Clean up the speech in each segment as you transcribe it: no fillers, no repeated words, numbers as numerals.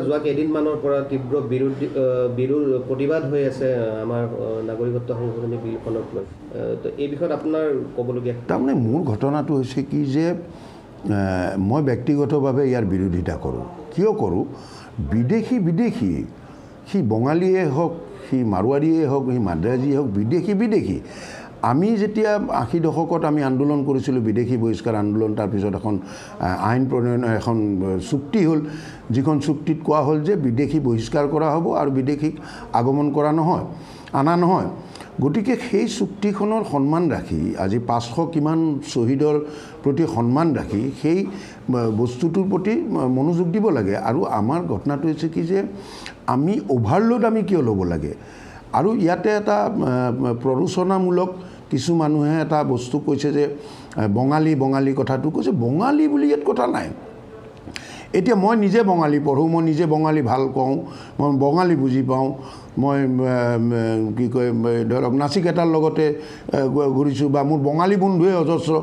যোৱা কেইদিনমানৰ পৰা তীব্ৰ বিৰোধ প্ৰতিবাদ হৈ আছে আমাৰ নাগৰিকত্ব সংশোধনী বিলখনক লৈ তো এই বিষয়ত আপোনাৰ ক'বলগীয়া তাৰমানে মোৰ ঘটনাটো হৈছে কি যে মই ব্যক্তিগতভাৱে ইয়াৰ বিৰোধিতা কৰোঁ কিয় কৰোঁ বিদেশী সি বঙালীয়ে হওক সি মাৰোৱাৰীয়ে হওক সি মাদ্ৰাজীয়ে হওক বিদেশী আমি যেতিয়া ৮০ দশকত আমি আন্দোলন কৰিছিলোঁ বিদেশী বহিষ্কাৰ আন্দোলন তাৰপিছত এখন আইন প্ৰণয়ন এখন চুক্তি হ'ল যিখন চুক্তিত কোৱা হ'ল যে বিদেশী বহিষ্কাৰ কৰা হ'ব আৰু বিদেশীক আগমন কৰা নহয় আনা নহয় গতিকে সেই চুক্তিখনৰ সন্মান ৰাখি আজি ৫০০ কিমান শ্বহীদৰ প্ৰতি সন্মান ৰাখি সেই বস্তুটোৰ প্ৰতি মনোযোগ দিব লাগে আৰু আমাৰ ঘটনাটো হৈছে কি যে আমি অভাৰলোড আমি কিয় ল'ব লাগে আৰু ইয়াতে এটা প্ৰৰোচনামূলক কিছু মানুহে এটা বস্তু কৈছে যে বঙালী কথাটো কৈছে বঙালী বুলি ইয়াত কথা নাই এতিয়া মই নিজে বঙালী পঢ়োঁ মই নিজে বঙালী ভাল কওঁ মই বঙালী বুজি পাওঁ মই কি কয় ধৰক নাচিকেটাৰ লগতে ঘূৰিছোঁ বা মোৰ বঙালী বন্ধুৱে অজস্ৰ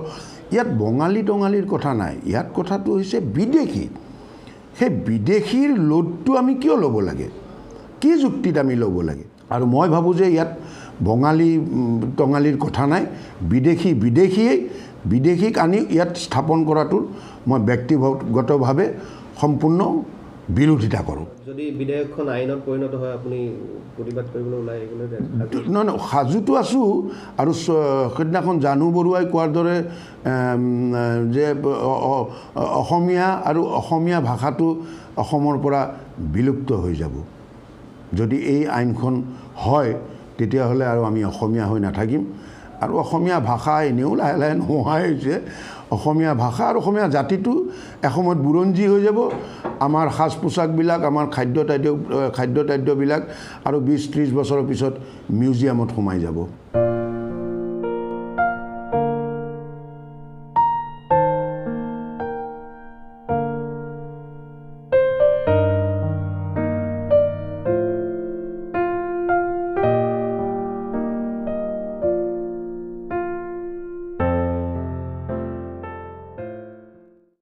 ইয়াত বঙালী টঙালীৰ কথা নাই ইয়াত কথাটো হৈছে বিদেশী সেই বিদেশীৰ লোডটো আমি কিয় ল'ব লাগে কি যুক্তিত আমি ল'ব লাগে আৰু মই ভাবোঁ যে ইয়াত বঙালী টঙালীৰ কথা নাই বিদেশীক আনি ইয়াত স্থাপন কৰাটোৰ মই ব্যক্তিগতভাৱে সম্পূৰ্ণ বিৰোধিতা কৰোঁ যদি বিধেয়কখন আইনত পৰিণত হয় আপুনি প্ৰতিবাদ কৰিবলৈ ওলাই আহিবলৈ নহয় সাজুটো আছোঁ আৰু সেইদিনাখন জানু বৰুৱাই কোৱাৰ দৰে যে অসমীয়া আৰু অসমীয়া ভাষাটো অসমৰ পৰা বিলুপ্ত হৈ যাব যদি এই আইনখন হয় তেতিয়াহ'লে আৰু আমি অসমীয়া হৈ নাথাকিম আৰু অসমীয়া ভাষা এনেও লাহে লাহে নোহোৱাই হৈছে অসমীয়া ভাষা আৰু অসমীয়া জাতিটো এসময়ত বুৰঞ্জী হৈ যাব আমাৰ সাজ পোছাকবিলাক আমাৰ খাদ্য তাদ্যবিলাক আৰু ২০-৩০ বছৰৰ পিছত মিউজিয়ামত সোমাই যাব